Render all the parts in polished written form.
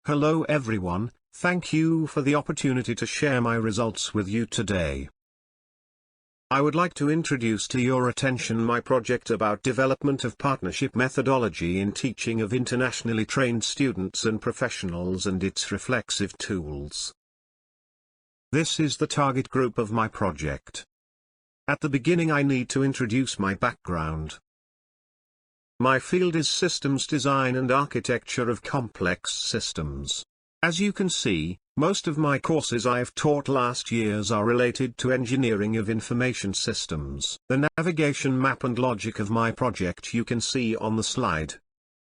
Hello everyone, thank you for the opportunity to share my results with you today. I would like to introduce to your attention my project about development of partnership methodology in teaching of internationally trained students and professionals and its reflexive tools. This is the target group of my project. At the beginning I need to introduce my background. My field is systems design and architecture of complex systems. As you can see, most of my courses I have taught last years are related to engineering of information systems. The navigation map and logic of my project you can see on the slide.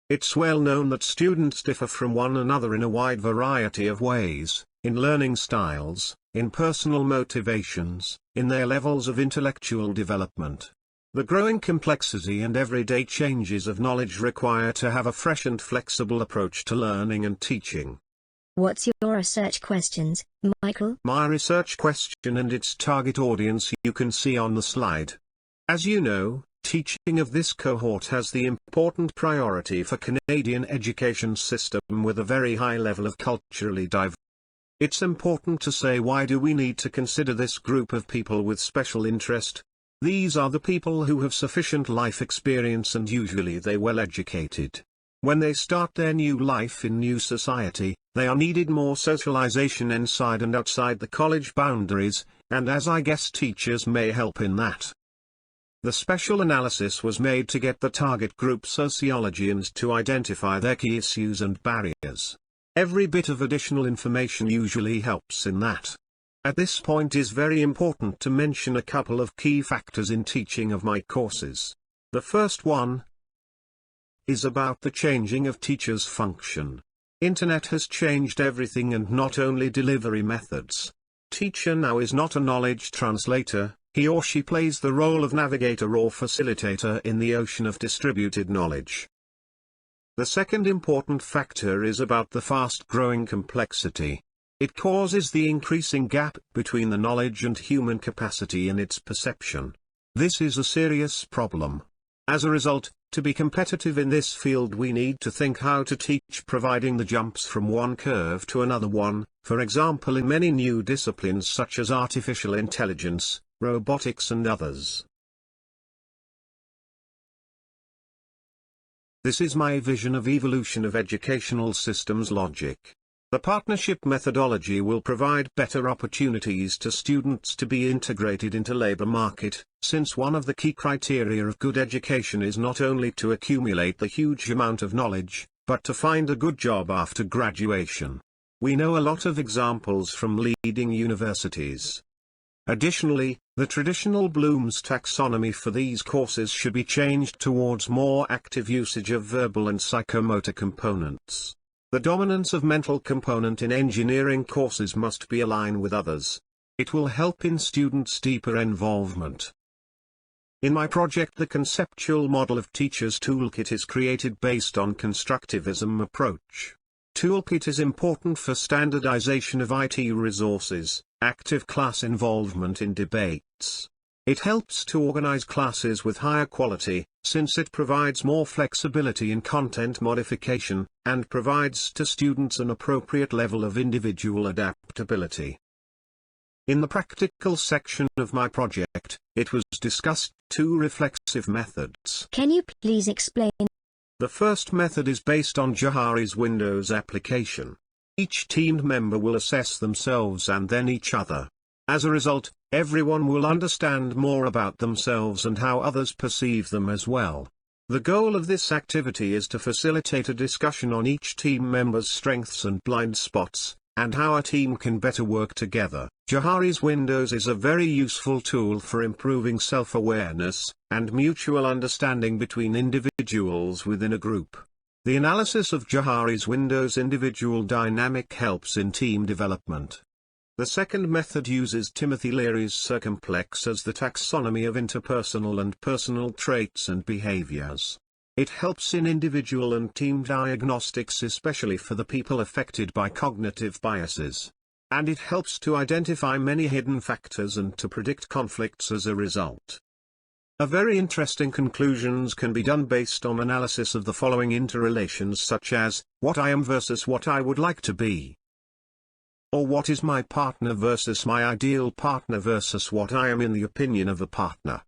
It's well known that students differ from one another in a wide variety of ways, in learning styles, in personal motivations, in their levels of intellectual development. The growing complexity and everyday changes of knowledge require to have a fresh and flexible approach to learning and teaching. What's your research questions, Michael? My research question and its target audience you can see on the slide. As you know, teaching of this cohort has the important priority for Canadian education system with a very high level of culturally diverse. It's important to say why do we need to consider this group of people with special interest. These are the people who have sufficient life experience and usually they well educated. When they start their new life in new society, they are needed more socialization inside and outside the college boundaries, and as I guess teachers may help in that. The special analysis was made to get the target group sociology and to identify their key issues and barriers. Every bit of additional information usually helps in that. At this point is very important to mention a couple of key factors in teaching of my courses. The first one is about the changing of teachers' function. Internet has changed everything and not only delivery methods. Teacher now is not a knowledge translator, he or she plays the role of navigator or facilitator in the ocean of distributed knowledge. The second important factor is about the fast-growing complexity. It causes the increasing gap between the knowledge and human capacity in its perception. This is a serious problem. As a result, to be competitive in this field we need to think how to teach providing the jumps from one curve to another one, for example in many new disciplines such as artificial intelligence, robotics and others. This is my vision of evolution of educational systems logic. The partnership methodology will provide better opportunities to students to be integrated into labor market, since one of the key criteria of good education is not only to accumulate the huge amount of knowledge, but to find a good job after graduation. We know a lot of examples from leading universities. Additionally, the traditional Bloom's taxonomy for these courses should be changed towards more active usage of verbal and psychomotor components. The dominance of mental component in engineering courses must be aligned with others. It will help in students' deeper involvement. In my project the conceptual model of teacher's toolkit is created based on constructivism approach. Toolkit is important for standardization of IT resources, active class involvement in debates. It helps to organize classes with higher quality, since it provides more flexibility in content modification, and provides to students an appropriate level of individual adaptability. In the practical section of my project, it was discussed two reflexive methods. Can you please explain? The first method is based on Johari's Windows application. Each team member will assess themselves and then each other. As a result, everyone will understand more about themselves and how others perceive them as well. The goal of this activity is to facilitate a discussion on each team member's strengths and blind spots, and how a team can better work together. Johari's Windows is a very useful tool for improving self-awareness, and mutual understanding between individuals within a group. The analysis of Johari's Windows individual dynamic helps in team development. The second method uses Timothy Leary's circumplex as the taxonomy of interpersonal and personal traits and behaviors. It helps in individual and team diagnostics especially for the people affected by cognitive biases. And it helps to identify many hidden factors and to predict conflicts as a result. A very interesting conclusions can be done based on analysis of the following interrelations, such as, what I am versus what I would like to be. Or what is my partner versus my ideal partner versus what I am in the opinion of a partner.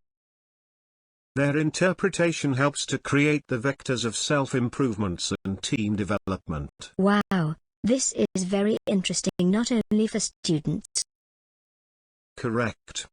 Their interpretation helps to create the vectors of self-improvements and team development. Wow, this is very interesting not only for students. Correct.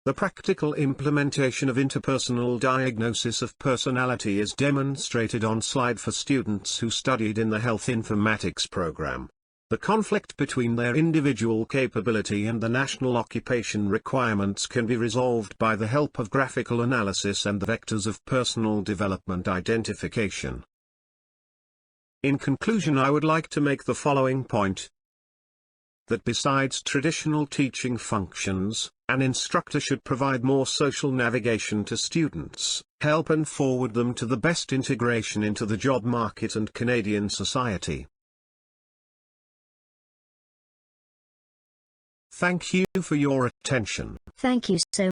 The practical implementation of interpersonal diagnosis of personality is demonstrated on slide for students who studied in the health informatics program. The conflict between their individual capability and the national occupation requirements can be resolved by the help of graphical analysis and the vectors of personal development identification. In conclusion, I would like to make the following point: that besides traditional teaching functions, an instructor should provide more social navigation to students, help and forward them to the best integration into the job market and Canadian society. Thank you for your attention. Thank you so